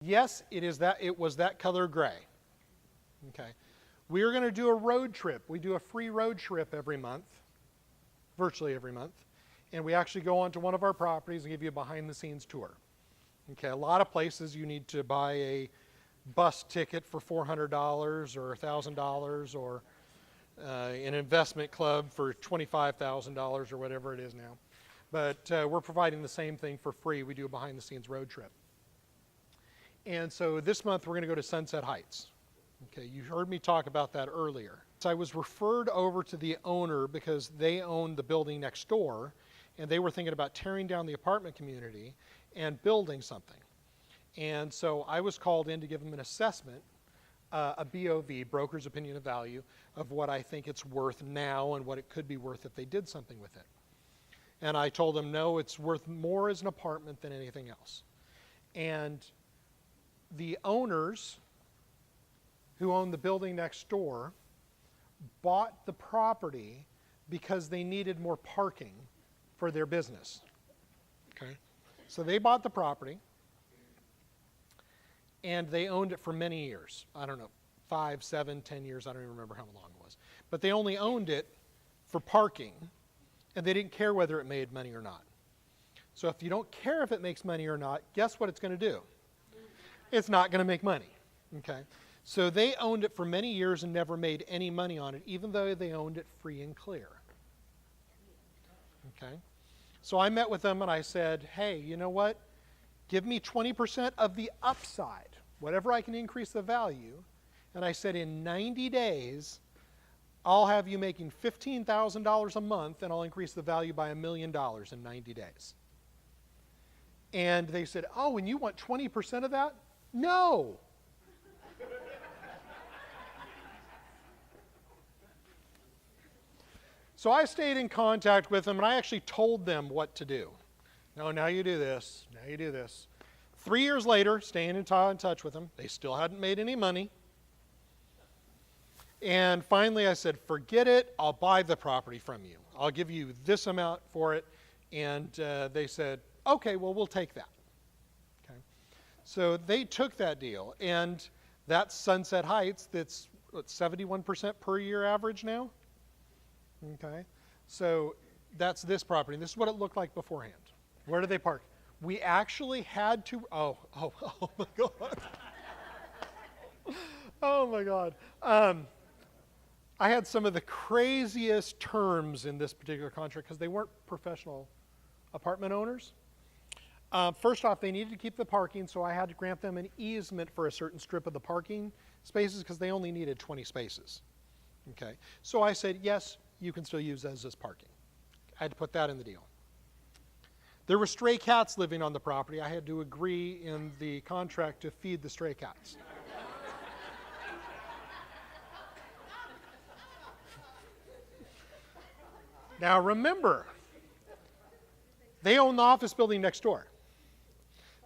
Yes, it was that color gray. Okay. We are going to do a road trip. We do a free road trip every month, virtually every month. And we actually go onto one of our properties and give you a behind-the-scenes tour. Okay, a lot of places you need to buy a bus ticket for $400 or $1,000 or an investment club for $25,000 or whatever it is now. But we're providing the same thing for free. We do a behind-the-scenes road trip. And so this month we're going to go to Sunset Heights. Okay, you heard me talk about that earlier. So I was referred over to the owner because they own the building next door, and they were thinking about tearing down the apartment community and building something. And so I was called in to give them an assessment, a BOV, broker's opinion of value, of what I think it's worth now and what it could be worth if they did something with it. And I told them, no, it's worth more as an apartment than anything else. And the owners who own the building next door bought the property because they needed more parking for their business. Okay? So they bought the property, and they owned it for many years. I don't know, 5, 7, 10 years, I don't even remember how long it was. But they only owned it for parking, and they didn't care whether it made money or not. So if you don't care if it makes money or not, guess what it's going to do? It's not going to make money. Okay? So they owned it for many years and never made any money on it, even though they owned it free and clear. Okay? So I met with them and I said, hey, you know what? Give me 20% of the upside, whatever I can increase the value. And I said, in 90 days, I'll have you making $15,000 a month, and I'll increase the value by $1 million in 90 days. And they said, oh, and you want 20% of that? No. So I stayed in contact with them, and I actually told them what to do. No, now you do this. Now you do this. 3 years later, staying in touch with them, they still hadn't made any money. And finally I said, forget it, I'll buy the property from you. I'll give you this amount for it. And they said, okay, well, we'll take that. Okay. So they took that deal. And that's Sunset Heights. That's what, 71% per year average now? Okay. So that's this property. This is what it looked like beforehand. Where did they park? We actually had to, oh my God. Oh my God. I had some of the craziest terms in this particular contract because they weren't professional apartment owners. First off, they needed to keep the parking, so I had to grant them an easement for a certain strip of the parking spaces because they only needed 20 spaces. Okay. So I said, yes, you can still use as this parking. I had to put that in the deal. There were stray cats living on the property. I had to agree in the contract to feed the stray cats. Now remember, they own the office building next door.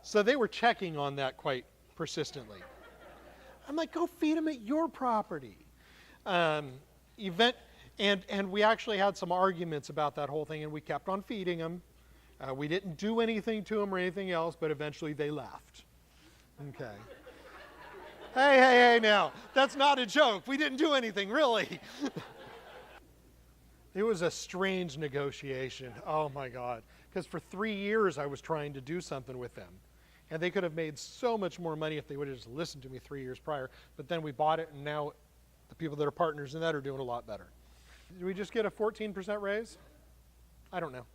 So they were checking on that quite persistently. I'm like, go feed them at your property. And we actually had some arguments about that whole thing, and we kept on feeding them. We didn't do anything to them or anything else, but eventually they left. Okay. Hey, now, that's not a joke. We didn't do anything, really. It was a strange negotiation. Oh, my God. Because for 3 years, I was trying to do something with them. And they could have made so much more money if they would have just listened to me 3 years prior. But then we bought it, and now the people that are partners in that are doing a lot better. Did we just get a 14% raise? I don't know.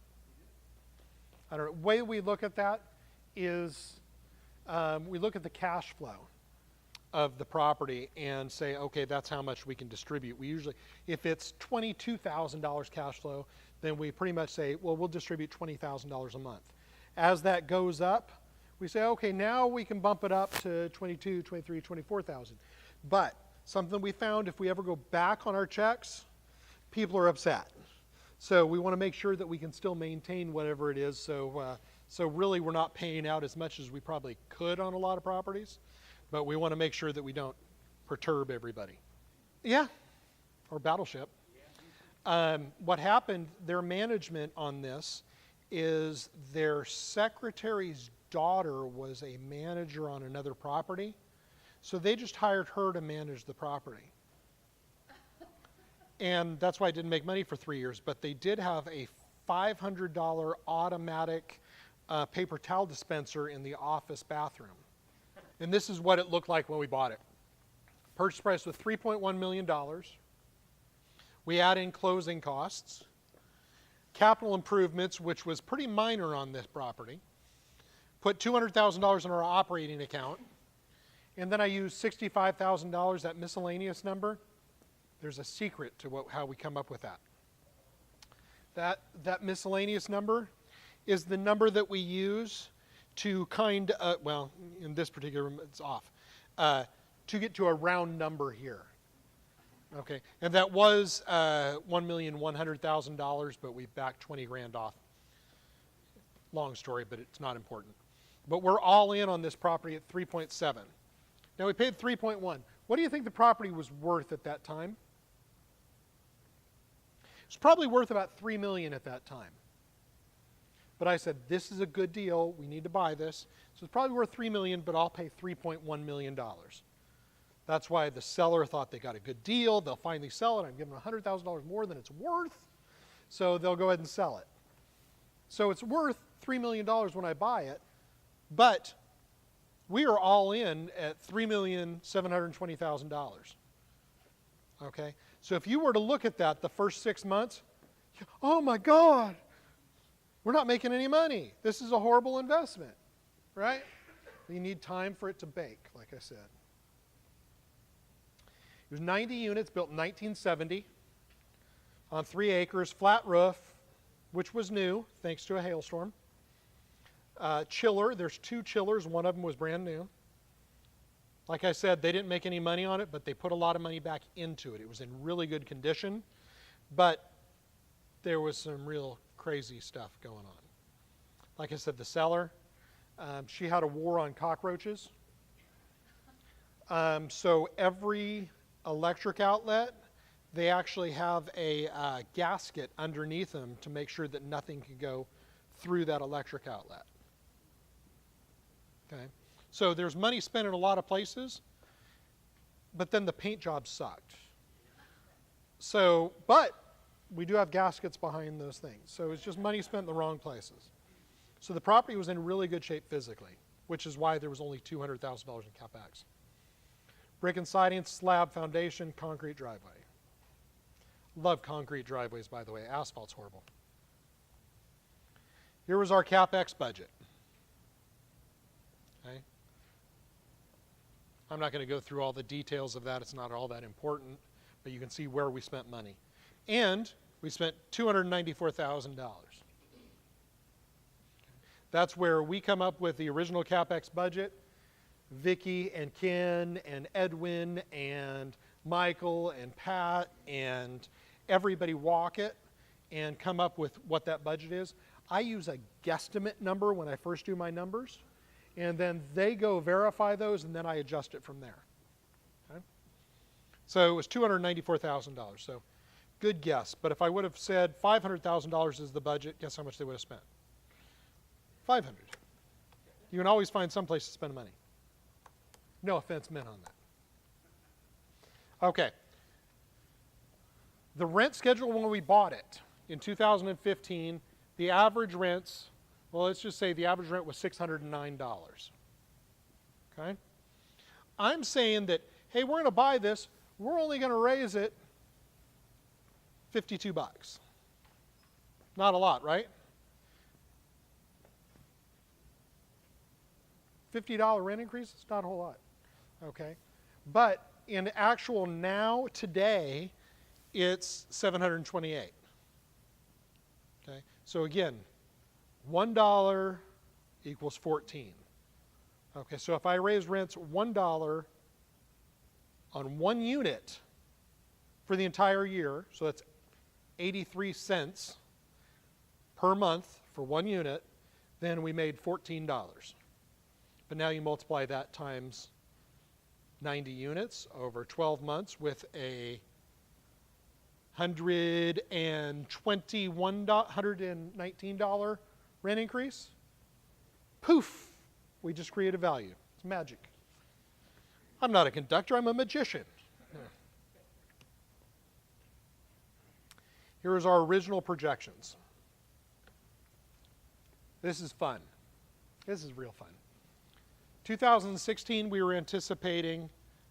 The way we look at that is we look at the cash flow of the property and say, okay, that's how much we can distribute. We usually, if it's $22,000 cash flow, then we pretty much say, well, we'll distribute $20,000 a month. As that goes up, we say, okay, now we can bump it up to 22, 23, 24,000. But something we found, if we ever go back on our checks, people are upset. So we want to make sure that we can still maintain whatever it is. So really we're not paying out as much as we probably could on a lot of properties, but we want to make sure that we don't perturb everybody. Yeah, or Battleship. What happened, their management on this is their secretary's daughter was a manager on another property, so they just hired her to manage the property. And that's why I didn't make money for 3 years, but they did have a $500 automatic paper towel dispenser in the office bathroom. And this is what it looked like when we bought it. Purchase price was $3.1 million. We add in closing costs, capital improvements, which was pretty minor on this property, put $200,000 in our operating account, and then I used $65,000, that miscellaneous number. There's a secret to how we come up with that. That miscellaneous number is the number that we use to well, in this particular room, it's off, to get to a round number here. Okay, and that was $1,100,000, but we backed 20 grand off. Long story, but it's not important. But we're all in on this property at 3.7. Now we paid 3.1. What do you think the property was worth at that time? It's probably worth about $3 million at that time. But I said, this is a good deal. We need to buy this. So it's probably worth $3 million, but I'll pay $3.1 million. That's why the seller thought they got a good deal. They'll finally sell it. I'm giving them $100,000 more than it's worth. So they'll go ahead and sell it. So it's worth $3 million when I buy it. But we are all in at $3,720,000. Okay? So if you were to look at that the first 6 months, oh my God, we're not making any money. This is a horrible investment, right? You need time for it to bake, like I said. It was 90 units built in 1970 on 3 acres, flat roof, which was new thanks to a hailstorm. Chiller, there's 2 chillers. One of them was brand new. Like I said, they didn't make any money on it, but they put a lot of money back into it. It was in really good condition, but there was some real crazy stuff going on. Like I said, the seller, she had a war on cockroaches. So every electric outlet, they actually have a gasket underneath them to make sure that nothing can go through that electric outlet. Okay, so there's money spent in a lot of places, but then the paint job sucked. So, but we do have gaskets behind those things. So it's just money spent in the wrong places. So the property was in really good shape physically, which is why there was only $200,000 in CapEx. Brick and siding, slab foundation, concrete driveway. Love concrete driveways, by the way. Asphalt's horrible. Here was our CapEx budget. Okay. I'm not going to go through all the details of that. It's not all that important, but you can see where we spent money. And we spent $294,000. That's where we come up with the original CapEx budget. Vicki and Ken and Edwin and Michael and Pat and everybody walk it and come up with what that budget is. I use a guesstimate number when I first do my numbers, and then they go verify those, and then I adjust it from there. Okay? So it was $294,000. So good guess. But if I would have said $500,000 is the budget, guess how much they would have spent? $500. You can always find some place to spend money. No offense meant on that. Okay. The rent schedule when we bought it in 2015, the average rents, well, let's just say the average rent was $609. Okay? I'm saying that, hey, we're going to buy this. We're only going to raise it $52. Not a lot, right? $50 rent increase, it's not a whole lot. Okay? But in actual now, today, it's $728. Okay? So again, $1 equals 14. Okay, so if I raise rents $1 on 1 unit for the entire year, so that's 83 cents per month for 1 unit, then we made $14. But now you multiply that times 90 units over 12 months with a $119 rent increase. Poof, We just create a value. It's magic. I'm not a conductor, I'm a magician. Here's our original projections. This is fun. This is real fun. 2016, we were anticipating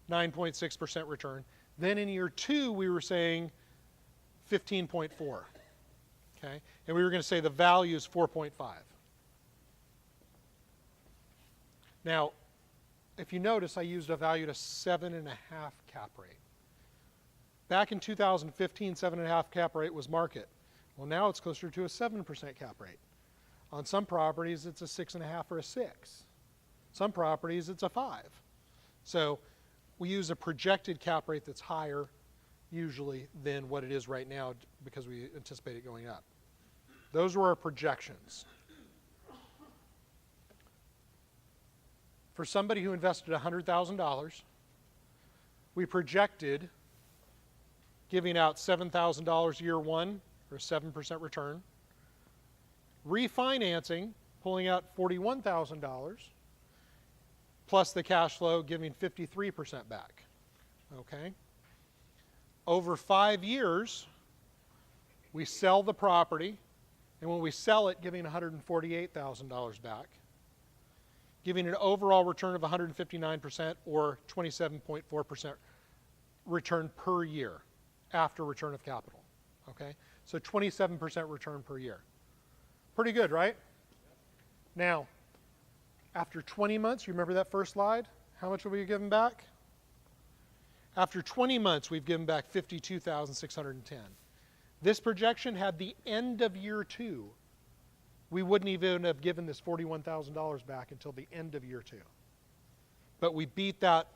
9.6% return. Then in year 2, we were saying 15.4. Okay? And we were going to say the value is 4.5. Now, if you notice, I used a value to 7.5 cap rate. Back in 2015, 7.5 cap rate was market. Well, now it's closer to a 7% cap rate. On some properties, it's a 6.5 or a 6. Some properties, it's a 5. So we use a projected cap rate that's higher, usually, than what it is right now because we anticipate it going up. Those were our projections. For somebody who invested $100,000, we projected giving out $7,000 year 1, or 7% return. Refinancing, pulling out $41,000, plus the cash flow, giving 53% back. Okay? Over 5 years, we sell the property, and when we sell it, giving $148,000 back, giving an overall return of 159% or 27.4% return per year after return of capital. Okay? So 27% return per year. Pretty good, right? Now, after 20 months, you remember that first slide? How much will we give them back? After 20 months, we've given back $52,610. This projection had the end of year 2. We wouldn't even have given this $41,000 back until the end of year 2. But we beat that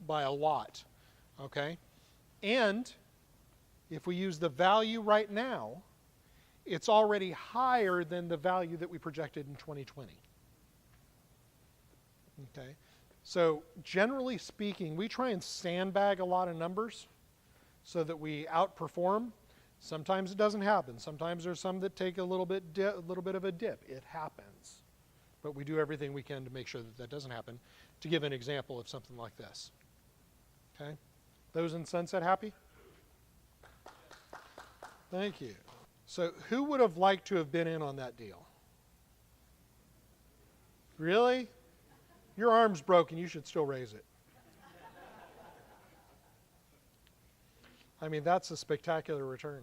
by a lot, okay? And if we use the value right now, it's already higher than the value that we projected in 2020. Okay? So generally speaking, we try and sandbag a lot of numbers so that we outperform. Sometimes it doesn't happen. Sometimes there's some that take a little bit of a dip. It happens. But we do everything we can to make sure that that doesn't happen. To give an example of something like this. Okay? Those in Sunset happy? Thank you. So who would have liked to have been in on that deal? Really? Your arm's broken. You should still raise it. I mean, that's a spectacular return.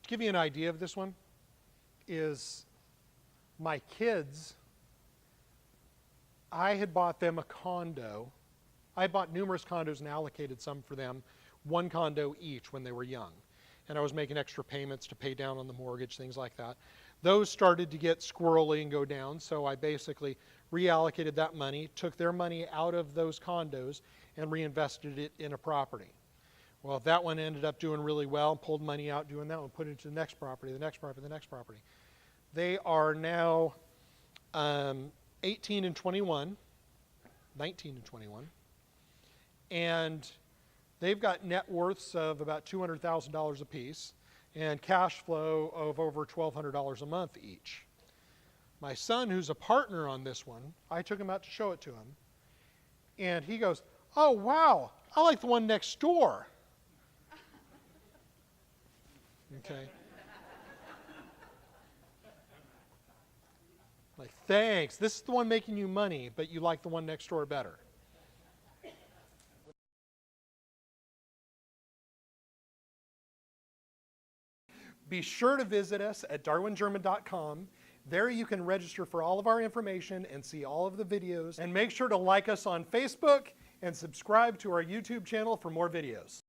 To give you an idea of this one, is my kids, I had bought them a condo. I bought numerous condos and allocated some for them, one condo each when they were young. And I was making extra payments to pay down on the mortgage, things like that. Those started to get squirrely and go down, so I basically reallocated that money, took their money out of those condos, and reinvested it in a property. Well, that one ended up doing really well, pulled money out doing that one, put it into the next property, the next property, the next property. They are now 18 and 21, 19 and 21, and they've got net worths of about $200,000 apiece and cash flow of over $1,200 a month each. My son, who's a partner on this one, I took him out to show it to him, and he goes, "Oh, wow, I like the one next door." Okay. Like, thanks. This is the one making you money, but you like the one next door better. Be sure to visit us at darwingerman.com. There you can register for all of our information and see all of the videos. And make sure to like us on Facebook and subscribe to our YouTube channel for more videos.